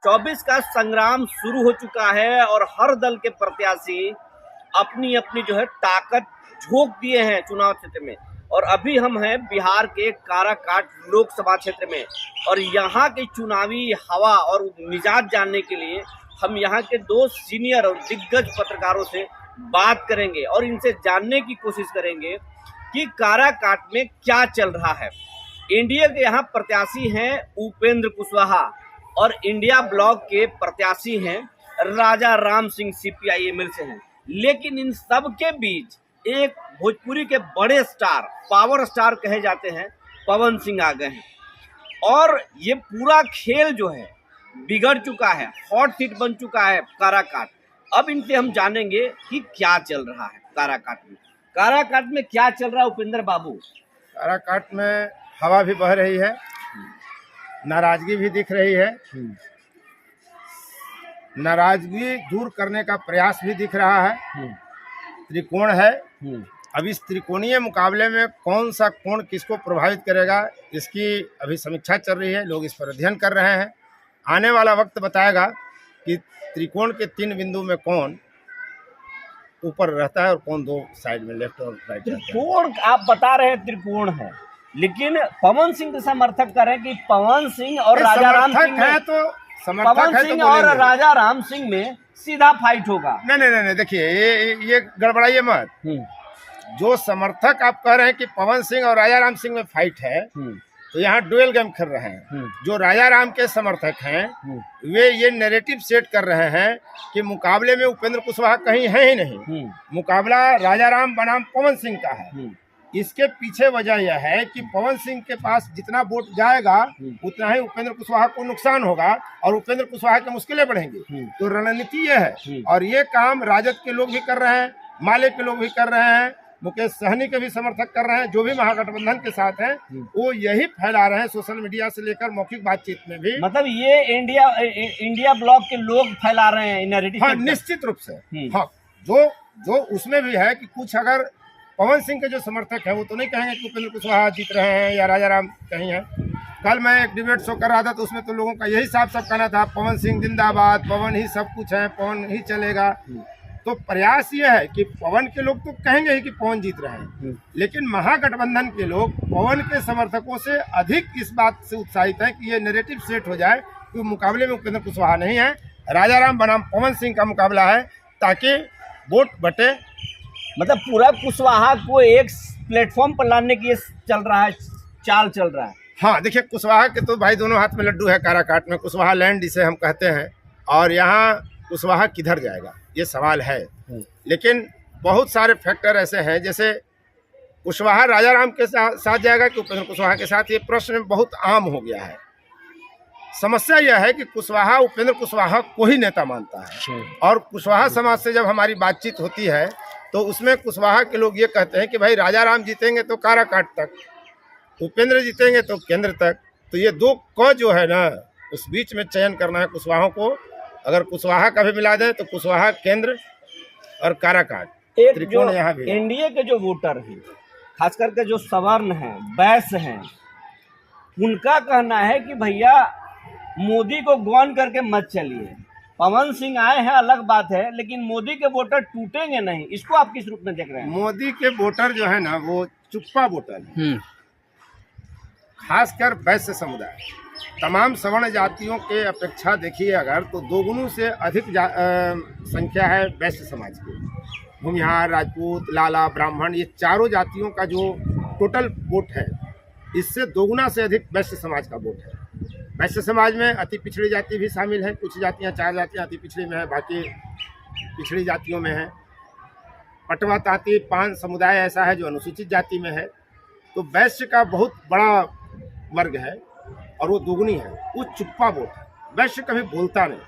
24 का संग्राम शुरू हो चुका है और हर दल के प्रत्याशी अपनी अपनी जो है ताकत झोंक दिए हैं चुनाव क्षेत्र में। और अभी हम हैं बिहार के काराकाट लोकसभा क्षेत्र में और यहाँ की चुनावी हवा और मिजाज जानने के लिए हम यहाँ के दो सीनियर और दिग्गज पत्रकारों से बात करेंगे और इनसे जानने की कोशिश करेंगे कि काराकाट में क्या चल रहा है। इंडिया के यहाँ प्रत्याशी हैं उपेंद्र कुशवाहा और इंडिया ब्लॉक के प्रत्याशी हैं राजा राम सिंह CPI-ML से हैं। लेकिन इन सब के बीच एक भोजपुरी के बड़े स्टार, पावर स्टार कहे जाते हैं, पवन सिंह आ गए हैं और ये पूरा खेल जो है बिगड़ चुका है, हॉट सीट बन चुका है काराकाट। अब इनसे हम जानेंगे कि क्या चल रहा है काराकाट में। काराकाट में क्या चल रहा है उपेंद्र बाबू? काराकाट में हवा भी बह रही है, नाराजगी भी दिख रही है, नाराजगी दूर करने का प्रयास भी दिख रहा है। त्रिकोण है, अब इस त्रिकोणीय मुकाबले में कौन सा कोण किसको प्रभावित करेगा इसकी अभी समीक्षा चल रही है, लोग इस पर अध्ययन कर रहे हैं। आने वाला वक्त बताएगा कि त्रिकोण के 3 बिंदु में कौन ऊपर रहता है और कौन दो साइड में, लेफ्ट और राइट। त्रिकोण आप बता रहे हैं त्रिकोण है, लेकिन पवन सिंह के समर्थक कर रहे हैं कि पवन सिंह और राजा राम सिंह है तो पवन सिंह और राजा राम सिंह में सीधा फाइट होगा। नहीं, देखिए ये गड़बड़ाइए मत। जो समर्थक आप कह रहे हैं कि पवन सिंह और राजा राम सिंह में फाइट है, तो यहाँ डुएल गेम खेल रहे हैं। जो राजा राम के समर्थक हैं वे ये नैरेटिव सेट कर रहे हैं कि मुकाबले में उपेंद्र कुशवाहा कहीं है ही नहीं, मुकाबला राजा राम बनाम पवन सिंह का है। इसके पीछे वजह यह है कि पवन सिंह के पास जितना वोट जाएगा उतना ही उपेंद्र कुशवाहा को नुकसान होगा और उपेंद्र कुशवाहा की मुश्किलें बढ़ेंगी। तो रणनीति यह है और ये काम राजद के लोग भी कर रहे हैं, माले के लोग भी कर रहे हैं, मुकेश सहनी के भी समर्थक कर रहे हैं, जो भी महागठबंधन के साथ हैं वो यही फैला रहे हैं सोशल मीडिया से लेकर मौखिक बातचीत में भी। मतलब ये इंडिया ब्लॉक के लोग फैला रहे हैं नैरेटिव। हाँ, निश्चित रूप से। हाँ, जो उसमें भी है कि कुछ अगर पवन सिंह के जो समर्थक हैं वो तो नहीं कहेंगे कि उपेंद्र कुशवाहा जीत रहे हैं या राजा राम कहीं है। कल मैं एक डिबेट शो कर रहा था तो उसमें तो लोगों का यही साफ कहना था, पवन सिंह जिंदाबाद, पवन ही सब कुछ है, पवन ही चलेगा। तो प्रयास ये है कि पवन के लोग तो कहेंगे ही कि पवन जीत रहे हैं, लेकिन महागठबंधन के लोग पवन के समर्थकों से अधिक इस बात से उत्साहित है कि ये नैरेटिव सेट हो जाए कि मुकाबले में उपेंद्र कुशवाहा नहीं है, राजा राम बनाम पवन सिंह का मुकाबला है, ताकि वोट बटे। मतलब पूरा कुशवाहा को एक प्लेटफॉर्म पर लाने की चल रहा है, चाल चल रहा है। हाँ, देखिए कुशवाहा के तो भाई दोनों हाथ में लड्डू है काराकाट में, कुशवाहा लैंड जिसे हम कहते हैं, और यहाँ कुशवाहा किधर जाएगा ये सवाल है। लेकिन बहुत सारे फैक्टर ऐसे हैं, जैसे कुशवाहा राजा राम के साथ जाएगा कि उपेंद्र कुशवाहा के साथ, ये प्रश्न बहुत आम हो गया है। समस्या यह है कि कुशवाहा उपेंद्र कुशवाहा को ही नेता मानता है और कुशवाहा समाज से जब हमारी बातचीत होती है तो उसमें कुशवाहा के लोग ये कहते हैं कि भाई राजा राम जीतेंगे तो काराकाट तक, उपेंद्र जीतेंगे तो केंद्र तक। तो ये दो क जो है ना, उस बीच में चयन करना है कुशवाहा को। अगर कुशवाहा का भी मिला दें तो कुशवाहा, केंद्र और काराकाट, त्रिकोण यहाँ भी। एनडीए के जो वोटर हैं, खास करके जो सवर्ण हैं, वैश्य हैं, उनका कहना है कि भैया मोदी को गौन करके मत चलिए। पवन सिंह आए हैं अलग बात है, लेकिन मोदी के वोटर टूटेंगे नहीं। इसको आप किस रूप में देख रहे हैं? मोदी के वोटर जो है ना वो चुप्पा वोटर है, खासकर वैश्य समुदाय। तमाम सवर्ण जातियों के अपेक्षा देखिए अगर, तो दोगुनों से अधिक संख्या है वैश्य समाज की। भूमिहार, राजपूत, लाला, ब्राह्मण, ये चारों जातियों का जो टोटल वोट है, इससे दोगुना से अधिक वैश्य समाज का वोट है। वैश्य समाज में अति पिछड़ी जाति भी शामिल है, कुछ जातियां, 4 जातियां अति पिछड़ी में है, बाकी पिछड़ी जातियों में है। पटवा, तांती, पान समुदाय ऐसा है जो अनुसूचित जाति में है। तो वैश्य का बहुत बड़ा वर्ग है और वो दोगुनी है, वो चुप्पा वोट है। वैश्य कभी बोलता नहीं,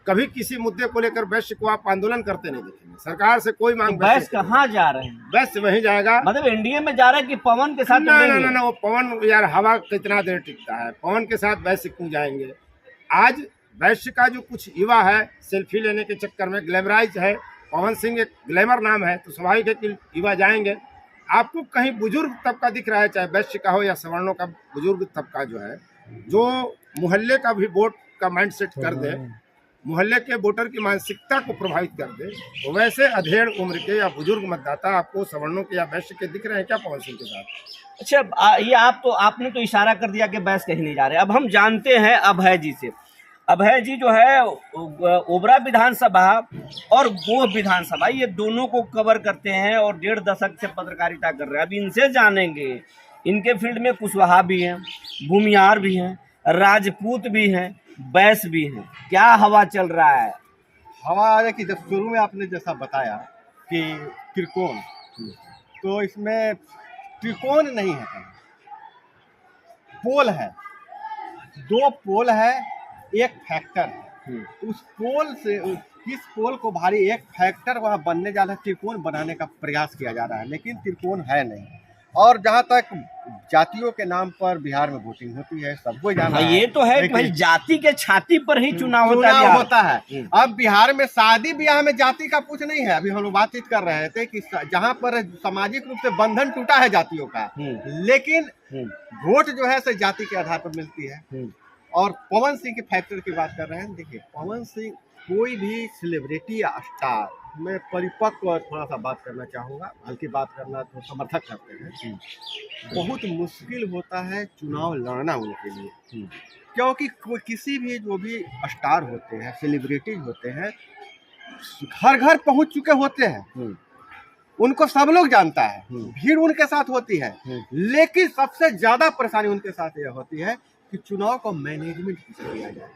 कभी किसी मुद्दे को लेकर वैश्य को आप आंदोलन करते नहीं देखेंगे। सरकार से कोई मांग, वैश्य कहाँ जा रहे हैं? वैश्य वहीं जाएगा, मतलब एनडीए में जा रहा है कि पवन के साथ? ना, वो पवन यार हवा कितना देर टिकता है, पवन के साथ वैश्य क्यों जाएंगे? आज वैश्य का जो कुछ युवा है सेल्फी लेने के चक्कर में ग्लैमराइज है, पवन सिंह एक ग्लैमर नाम है, तो स्वाभाविक है कि युवा जाएंगे। आपको कहीं बुजुर्ग तबका दिख रहा है, चाहे वैश्य का हो या सवर्णों का बुजुर्ग तबका जो है, जो मोहल्ले का भी वोट का माइंडसेट कर दे, मोहल्ले के वोटर की मानसिकता को प्रभावित कर दे, तो वैसे अधेड़ उम्र के या बुजुर्ग मतदाता आपको सवर्णों के या वैश्य के दिख रहे हैं क्या पवन सिंह के साथ? अच्छा, ये आपने तो इशारा कर दिया कि बहस कहीं नहीं जा रहे। अब हम जानते हैं अभय जी से। अभय जी जो है ओबरा विधानसभा और गोह विधानसभा, ये दोनों को कवर करते हैं और 1.5 दशक से पत्रकारिता कर रहे हैं। अब इनसे जानेंगे, इनके फील्ड में कुशवाहा भी हैं, भूमियार भी हैं, राजपूत भी हैं, बैस भी हैं। क्या हवा चल रहा है? हवा है कि जब शुरू में आपने जैसा बताया कि त्रिकोण, तो इसमें त्रिकोण नहीं है, पोल है, 2 पोल है, एक फैक्टर है। उस पोल से किस पोल को भारी एक फैक्टर वहाँ बनने जा रहा है, त्रिकोण बनाने का प्रयास किया जा रहा है, लेकिन त्रिकोण है नहीं। और जहाँ तक जातियों के नाम पर बिहार में वोटिंग होती है, सबको जाना है, ये तो है कि भाई जाति के छाती पर ही चुनाव होता है। अब बिहार में शादी ब्याह में जाति का कुछ नहीं है। अभी हम लोग बातचीत कर रहे थे कि जहाँ पर सामाजिक रूप से बंधन टूटा है जातियों का, लेकिन वोट जो है जाति के आधार पर मिलती है। और पवन सिंह के फैक्टर की बात कर रहे हैं, देखिए पवन सिंह कोई भी सेलिब्रिटी या स्टार, मैं परिपक्व और थोड़ा सा बात करना चाहूँगा, हल्की बात करना तो समर्थक करते हैं, बहुत मुश्किल होता है चुनाव लड़ना उनके लिए, क्योंकि किसी भी जो भी स्टार होते हैं, सेलिब्रिटीज होते हैं, घर घर पहुंच चुके होते हैं, उनको सब लोग जानता है, भीड़ उनके साथ होती है, लेकिन सबसे ज्यादा परेशानी उनके साथ यह होती है कि चुनाव को मैनेजमेंट किया जाए।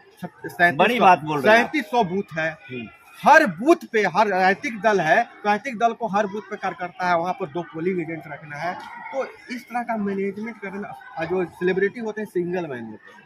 बड़ी बात बोल रहे हैं। 3700 बूथ है, हर बूथ पे हर राजनीतिक दल है, राजनीतिक दल को हर बूथ पे कार्य करता है, वहाँ पर 2 पोलिंग एजेंट रखना है। तो इस तरह का मैनेजमेंट करना, जो सेलिब्रिटी होते हैं सिंगल मैन होते हैं,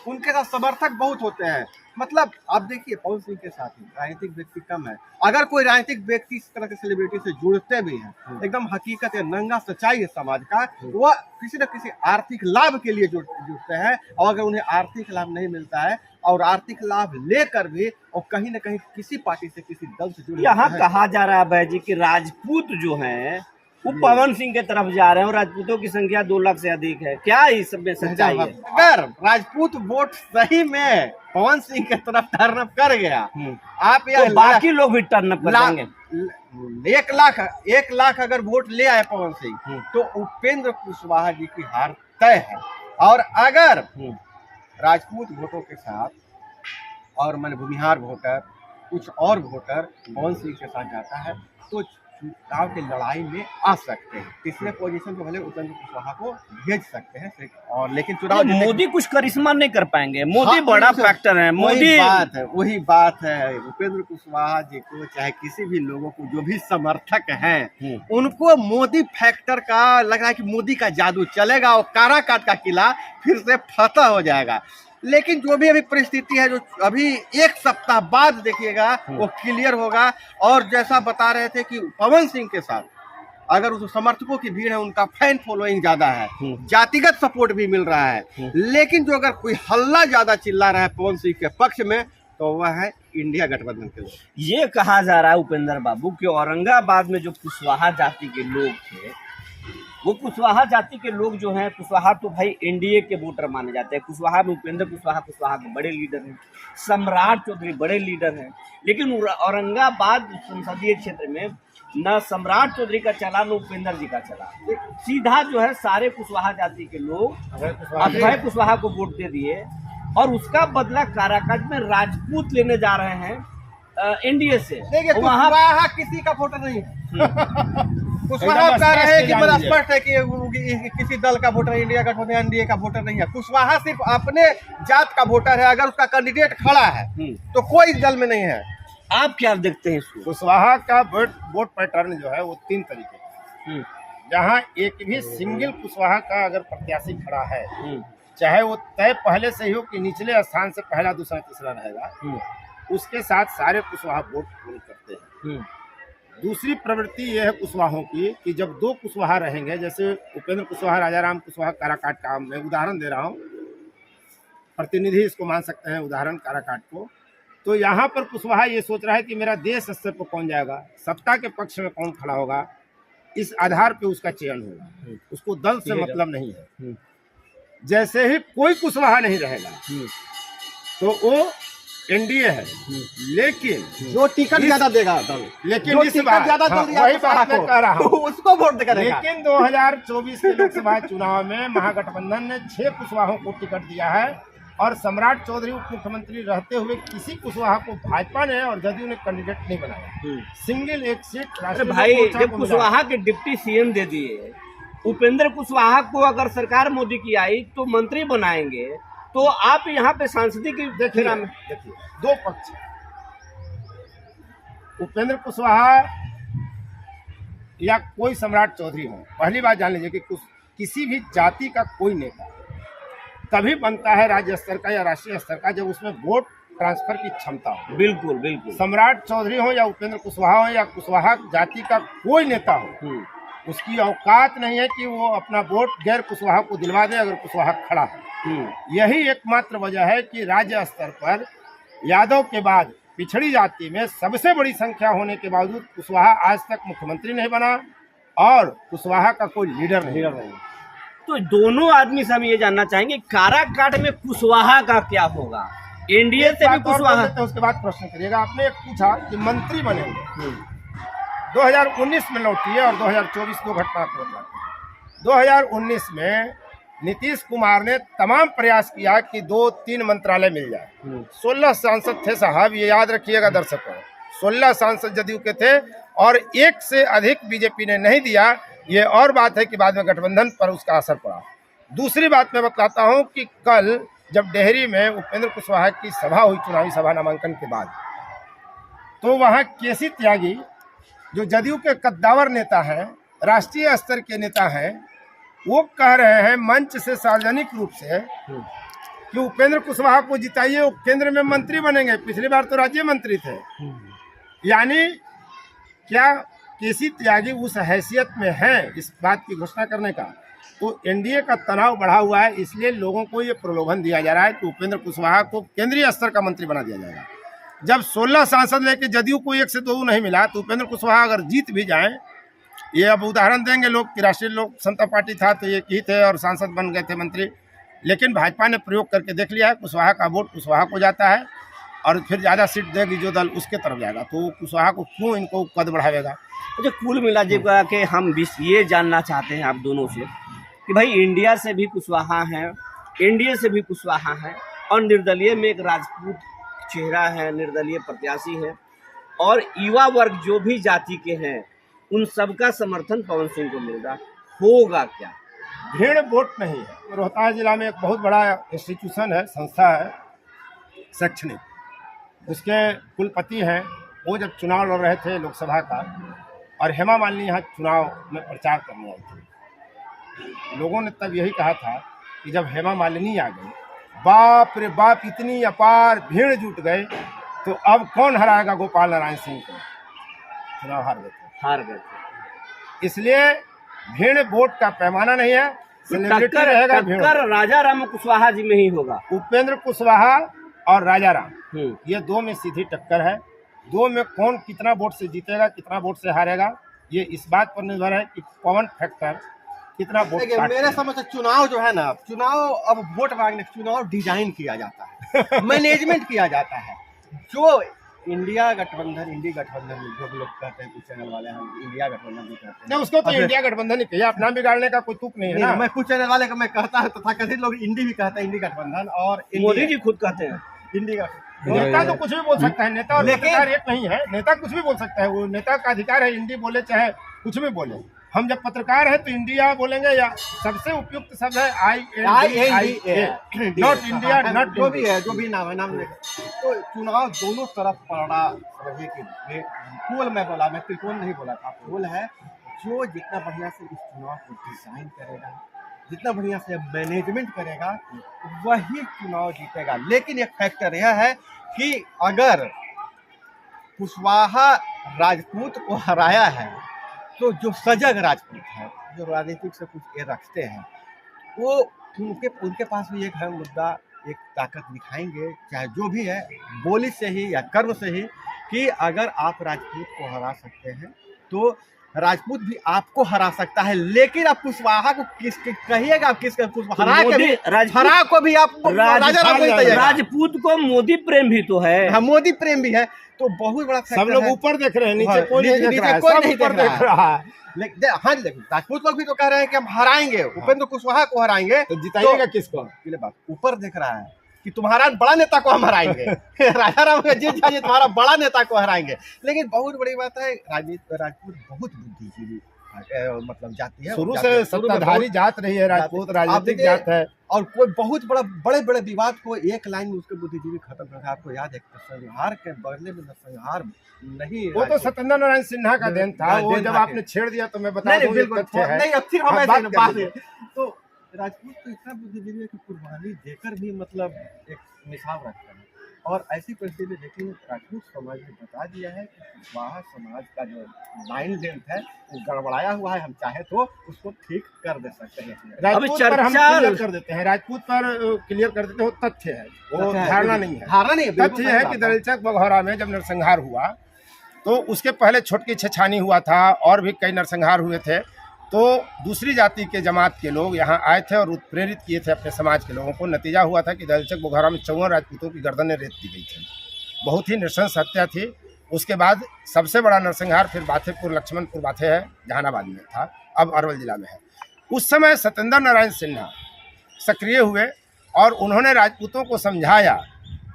उनके साथ समर्थक बहुत होते हैं। मतलब आप देखिए पवन सिंह के साथ ही राजनीतिक व्यक्ति कम है। अगर कोई राजनीतिक व्यक्ति इस तरह के सेलिब्रिटी से जुड़ते भी हैं, एकदम हकीकत है, नंगा सच्चाई है समाज का, वह किसी न किसी आर्थिक लाभ के लिए जुड़ते हैं। और अगर उन्हें आर्थिक लाभ नहीं मिलता है और आर्थिक लाभ लेकर भी और कहीं न कहीं किसी पार्टी से किसी दल से जुड़े, यहाँ कहा जा रहा है भाई जी कि राजपूत जो है वो पवन सिंह के तरफ जा रहे हैं और राजपूतों की संख्या 2 लाख से अधिक है। क्या इस सब में सच्चाई है? अगर राजपूत वोट सही में पवन सिंह के तरफ टर्न अप कर गया, आप तो बाकी लोग भी टर्न अप कर देंगे। 1 लाख अगर वोट ले आए पवन सिंह, तो उपेंद्र कुशवाहा जी की हार तय है। और अगर राजपूत वोटों के साथ और मन भूमिहार वोटर, कुछ और वोटर पवन सिंह के साथ जाता है, तो चुनाव की लड़ाई में आ सकते हैं। तीसरे पोजीशन पे भले उपेंद्र कुशवाहा को भेज सकते हैं, और लेकिन चुनाव मोदी कुछ करिश्मा नहीं कर पाएंगे। मोदी बड़ा फैक्टर है। मोदी वही बात है। उपेंद्र कुशवाहा जी को, चाहे किसी भी लोगों को, जो भी समर्थक हैं, उनको मोदी फैक्टर का लग रहा है कि मोदी का जादू चलेगा और काराकाट का किला फिर से फतह हो जाएगा। लेकिन जो भी अभी परिस्थिति है, जो अभी 1 सप्ताह बाद देखिएगा वो क्लियर होगा। और जैसा बता रहे थे कि पवन सिंह के साथ अगर उस समर्थकों की भीड़ है, उनका फैन फॉलोइंग ज्यादा है, जातिगत सपोर्ट भी मिल रहा है, लेकिन जो अगर कोई हल्ला ज्यादा चिल्ला रहा है पवन सिंह के पक्ष में, तो वह है इंडिया गठबंधन के लोग। ये कहा जा रहा है उपेंद्र बाबू कि औरंगाबाद में जो कुशवाहा जाति के लोग थे, वो कुशवाहा जाति के लोग जो हैं, कुशवाहा तो भाई एनडीए के वोटर माने जाते हैं। कुशवाहा में उपेंद्र कुशवाहा के बड़े लीडर हैं, सम्राट चौधरी बड़े लीडर हैं, लेकिन औरंगाबाद संसदीय क्षेत्र में न सम्राट चौधरी का चला न उपेंद्र जी का चला। सीधा जो है सारे कुशवाहा जाति के लोग अभय कुशवाहा को वोट दे दिए और उसका बदला काराकाट में राजपूत लेने जा रहे हैं एनडीए से। देखिए कुशवाहा किसी का वोटर नहीं है। कुशवाहा कह रहे हैं कि बड़ा स्पष्ट है कि किसी दल का वोटर इंडिया गठबंधन एनडीए का वोटर नहीं है। कुशवाहा सिर्फ अपने जात का वोटर है। अगर उसका कैंडिडेट खड़ा है तो कोई दल में नहीं है। आप क्या देखते हैं इसको? कुशवाहा का वोट पैटर्न जो है वो 3 तरीके का है। जहाँ एक भी सिंगल कुशवाहा का अगर प्रत्याशी खड़ा है, चाहे वो तय पहले से ही हो कि निचले स्थान से पहला, दूसरा, तीसरा रहेगा, उसके साथ सारे कुशवाहा वोट करते हैं। दूसरी प्रवृत्ति यह है कुशवाहों की कि जब 2 कुशवाहा रहेंगे, जैसे उपेंद्र कुशवाहा, राजाराम कुशवाहा काराकाट का मैं उदाहरण दे रहा हूँ, प्रतिनिधि इसको मान सकते हैं उदाहरण काराकाट को, तो यहाँ पर कुशवाहा ये सोच रहा है कि मेरा देश स्तर पर कौन जाएगा, सत्ता के पक्ष में कौन खड़ा होगा, इस आधार पे उसका चयन होगा। उसको दल से मतलब नहीं है। जैसे ही कोई कुशवाहा नहीं रहेगा, तो वो एनडीए है। लेकिन जो टिकट ज्यादा देगा दल, लेकिन जो इस टिकट बार ज्यादा हाँ, दल दिया वही कुशवाहा बात मैं को, कह रहा हूँ। उसको वोट करेगा। लेकिन 2024 के लोकसभा चुनाव में महागठबंधन ने 6 कुशवाहों को टिकट दिया है और सम्राट चौधरी उप मुख्यमंत्री रहते हुए किसी कुशवाहा को भाजपा ने और जदयू ने कैंडिडेट नहीं बनाया। सिंगल एक सीट अरे भाई, जब कुशवाहा के डिप्टी सीएम दे दिए, उपेंद्र कुशवाहा को अगर सरकार मोदी की आई तो मंत्री बनाएंगे, तो आप यहाँ पे सांसदी की देखिए दो पक्ष। उपेंद्र कुशवाहा या कोई सम्राट चौधरी हो, पहली बात जान लीजिए कि किसी भी जाति का कोई नेता तभी बनता है राज्य स्तर का या राष्ट्रीय स्तर का जब उसमें वोट ट्रांसफर की क्षमता हो। बिल्कुल बिल्कुल। सम्राट चौधरी हो या उपेंद्र कुशवाहा हो या कुशवाहा जाति का कोई नेता हो, उसकी औकात नहीं है कि वो अपना वोट गैर कुशवाहा को दिलवा दे अगर कुशवाहा खड़ा है। यही एकमात्र वजह है कि राज्य स्तर पर यादव के बाद पिछड़ी जाति में सबसे बड़ी संख्या होने के बावजूद कुशवाहा आज तक मुख्यमंत्री नहीं बना और कुशवाहा का कोई लीडर नहीं बना। तो दोनों आदमी से हम ये जानना चाहेंगे, काराकाट में कुशवाहा का क्या होगा? एनडीए से भी कुशवाहा, उसके बाद प्रश्न करिएगा। आपने एक पूछा कि मंत्री बनेंगे, 2019 में लौटी है और 2024 दो घटना 2019 में नीतीश कुमार ने तमाम प्रयास किया कि 2-3 मंत्रालय मिल जाए। 16 सांसद थे साहब, ये याद रखिएगा दर्शकों, 16 सांसद जदयू के थे और एक से अधिक बीजेपी ने नहीं दिया। ये और बात है कि बाद में गठबंधन पर उसका असर पड़ा। दूसरी बात मैं बताता हूं कि कल जब डेहरी में उपेंद्र कुशवाहा की सभा हुई, चुनावी सभा नामांकन के बाद, तो वहां केसी त्यागी जो जदयू के कद्दावर नेता हैं, राष्ट्रीय स्तर के नेता हैं, वो कह रहे हैं मंच से सार्वजनिक रूप से कि उपेंद्र कुशवाहा को जिताइए, वो केंद्र में मंत्री बनेंगे। पिछली बार तो राज्य मंत्री थे। यानी क्या केसी त्यागी उस हैसियत में है इस बात की घोषणा करने का? तो एनडीए का तनाव बढ़ा हुआ है, इसलिए लोगों को ये प्रलोभन दिया जा रहा है कि उपेंद्र कुशवाहा को केंद्रीय स्तर का मंत्री बना दिया जाएगा। जब 16 सांसद लेके जदयू को 1 से 2 नहीं मिला तो उपेंद्र कुशवाहा अगर जीत भी जाएं, ये अब उदाहरण देंगे लोग कि राष्ट्रीय लोक समता पार्टी था तो ये ही थे और सांसद बन गए थे मंत्री, लेकिन भाजपा ने प्रयोग करके देख लिया है, कुशवाहा का वोट कुशवाहा को जाता है और फिर ज़्यादा सीट देगी जो दल उसके तरफ जाएगा, तो कुशवाहा को क्यों इनको कद बढ़ावेगा। अच्छा, कुल मिला जुला के हम ये जानना चाहते हैं आप दोनों से कि भाई इंडिया से भी कुशवाहा हैं, एनडीए से भी कुशवाहा हैं और निर्दलीय में एक राजपूत चेहरा है, निर्दलीय प्रत्याशी है और युवा वर्ग जो भी जाति के हैं उन सबका समर्थन पवन सिंह को मिल रहा, होगा क्या? भीड़ वोट नहीं है। रोहतास जिला में एक बहुत बड़ा इंस्टीट्यूशन है, संस्था है शैक्षणिक, उसके कुलपति हैं। वो जब चुनाव लड़ रहे थे लोकसभा का और हेमा मालिनी यहाँ चुनाव में प्रचार करने आई थी, लोगों ने तब यही कहा था कि जब हेमा मालिनी आ गई, बाप रे बाप इतनी अपार भीड़ जुट गए तो अब कौन हराएगा गोपाल नारायण सिंह को। चुनाव हार गए थे। इसलिए भीड़ वोट का पैमाना नहीं है, सेलिब्रिटी रहेगा। टक्कर राजा राम कुशवाहा जी में ही होगा। उपेंद्र कुशवाहा और राजा राम, ये दो में सीधी टक्कर है। दो में कौन कितना वोट से जीतेगा, कितना वोट से हारेगा, ये इस बात पर निर्भर है कि पवन फैक्टर कितना वोट। मेरे समझ से चुनाव जो है ना, चुनाव अब वोट मांगने, चुनाव डिजाइन किया जाता है मैनेजमेंट किया जाता है। जो इंडिया गठबंधन, इंडी गठबंधन जो लोग कहते हैं, कुछ चैनल वाले हम इंडिया गठबंधन भी कहते हैं, नहीं उसको तो इंडिया गठबंधन ही कहिए, अपना बिगाड़ने का कोई तुक नहीं है ना। मैं कुछ चैनल वाले का मैं कहता है तथाकथित लोग इंडी भी कहते हैं, इंडी गठबंधन, और मोदी जी खुद कहते हैं इंडी का। नेता तो कुछ भी बोल सकता है, नेता और पत्रकार एक नहीं है। नेता कुछ भी बोल सकता है, वो नेता का अधिकार है, इंडी बोले चाहे कुछ भी बोले। हम जब पत्रकार हैं तो इंडिया बोलेंगे, या सबसे उपयुक्त शब्द है INDIA, नॉट इंडिया, नॉट जो भी है, जो भी नाम है, नाम लेकर। तो चुनाव दोनों तरफ पड़ा, समझिए कि पोल मैं बोला, मैं त्रिकोण नहीं बोला था, पोल है। जो जितना बढ़िया से इस चुनाव को डिजाइन करेगा, जितना बढ़िया से मैनेजमेंट करेगा, वही चुनाव जीतेगा। लेकिन एक फैक्टर यह है कि अगर कुशवाहा राजपूत को हराया है तो जो सजग राजपूत है, जो राजनीतिक से कुछ ये रखते हैं, वो उनके पास भी एक है मुद्दा, एक ताकत दिखाएंगे, चाहे जो भी है, बोली से ही या कर्म से ही, कि अगर आप राजपूत को हरा सकते हैं तो राजपूत भी आपको हरा सकता है, लेकिन आप कुशवाहा को कहिएगा, आप किसका कुशवाहा हरा को भी आप राजा राम राजपूत को मोदी प्रेम भी तो है। हाँ, मोदी प्रेम भी है, तो बहुत बड़ा सब लोग ऊपर देख रहे हैं, नीचे कोई नहीं देख रहा है। लेकिन हाँ जी, लेकिन राजपूत लोग भी तो कह रहे हैं कि हम हराएंगे, उपेंद्र कुशवाहा को हराएंगे, तो जिताइएगा किसको? ऊपर देख रहा है कि तुम्हारा बड़ा नेता को हम हराएंगे राजा राम का जीत जाइए, तुम्हारा बड़ा नेता को हराएंगे। लेकिन बहुत बड़ी बात है, राजपूत बहुत बुद्धिजीवी मतलब जाति है, शुरू से सत्ताधारी जात रही है, राजपूत राजनीतिक जात है, और कोई बहुत बड़े बड़े विवाद को एक लाइन में उसके बुद्धिजीवी खत्म कर रहा है। आपको याद है संहार के बदले में संहार नहीं, वो तो सत्येंद्र नारायण सिन्हा का देन था, वो जब आपने छेड़ दिया तो मैं बता दूं ये तथ्य है। नहीं, अब फिर हम ऐसे बात है, तो राजपूत तो इतना बुद्धिजीवी है कि कुर्बानी देकर भी मतलब एक निशान रखता है। और ऐसी परिस्थिति, लेकिन राजपूत समाज ने बता दिया है कि कुशवाहा समाज का जो माइंड लेंथ है वो गड़बड़ाया हुआ है, हम चाहे तो उसको ठीक कर दे सकते हैं। राजपूत पर हम क्लियर कर देते हैं, राजपूत पर क्लियर कर देते हैं, वो तथ्य है, वो धारणा नहीं है। धारणा नहीं है, तथ्य है कि दलचक बघौरा में जब नरसंहार हुआ तो उसके पहले छोटकी छछानी हुआ था और भी कई नरसंहार हुए थे, तो दूसरी जाति के जमात के लोग यहाँ आए थे और उत्प्रेरित किए थे अपने समाज के लोगों को। नतीजा हुआ था कि दलचक बघौरा में 54 राजपूतों की गर्दनें रेत दी गई थी। बहुत ही नृशंस हत्या थी। उसके बाद सबसे बड़ा नरसंहार फिर बाथेपुर लक्ष्मणपुर बाथे है, जहानाबाद में था, अब अरवल जिला में है। उस समय सत्येंद्र नारायण सिन्हा सक्रिय हुए और उन्होंने राजपूतों को समझाया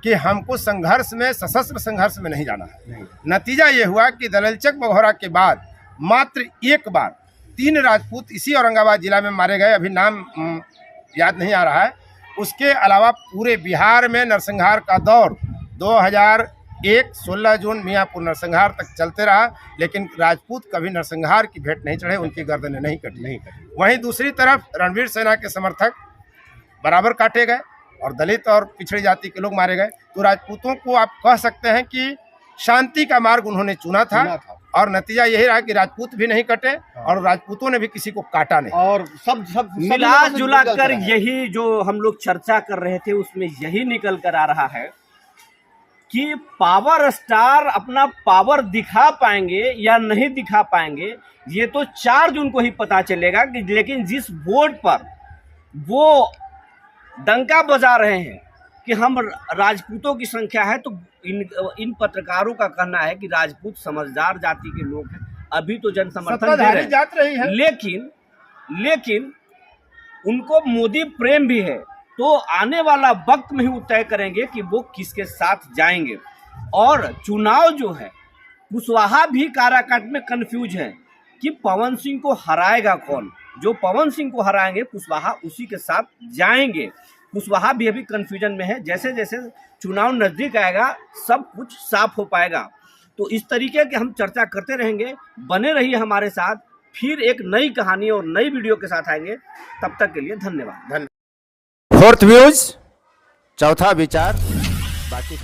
कि हमको संघर्ष में, सशस्त्र संघर्ष में नहीं जाना है। नतीजा ये हुआ कि दलचक बघौरा के बाद मात्र एक बार 3 राजपूत इसी औरंगाबाद जिला में मारे गए, अभी नाम याद नहीं आ रहा है। उसके अलावा पूरे बिहार में नरसंहार का दौर 2001 16 जून मियाँपुर नरसंहार तक चलते रहा, लेकिन राजपूत कभी नरसंहार की भेंट नहीं चढ़े, उनकी गर्दनें नहीं कटी। वहीं दूसरी तरफ रणवीर सेना के समर्थक बराबर काटे गए और दलित और पिछड़ी जाति के लोग मारे गए। तो राजपूतों को आप कह सकते हैं कि शांति का मार्ग उन्होंने चुना था और नतीजा यही रहा कि राजपूत भी नहीं कटे और राजपूतों ने भी किसी को काटा नहीं। और सब मिला जुला कर यही जो हम लोग चर्चा कर रहे थे उसमें यही निकल कर आ रहा है कि पावर स्टार अपना पावर दिखा पाएंगे या नहीं दिखा पाएंगे ये तो 4 जून को ही पता चलेगा। कि लेकिन जिस बोर्ड पर वो डंका बजा रहे हैं कि हम राजपूतों की संख्या है, तो इन पत्रकारों का कहना है कि राजपूत समझदार जाति के लोग हैं, अभी तो जन समर्थन दे रहे हैं, लेकिन उनको मोदी प्रेम भी है, तो आने वाला वक्त में ही वो तय करेंगे कि वो किसके साथ जाएंगे। और चुनाव जो है, कुशवाहा भी काराकाट में कंफ्यूज है कि पवन सिंह को हराएगा कौन। जो पवन सिंह को हराएंगे कुशवाहा उसी के साथ जाएंगे। कुशवाहा भी अभी कंफ्यूजन में है। जैसे जैसे चुनाव नज़दीक आएगा सब कुछ साफ हो पाएगा। तो इस तरीके के हम चर्चा करते रहेंगे। बने रहिए हमारे साथ, फिर एक नई कहानी और नई वीडियो के साथ आएंगे। तब तक के लिए धन्यवाद। फोर्थ व्यूज, चौथा विचार, बाकी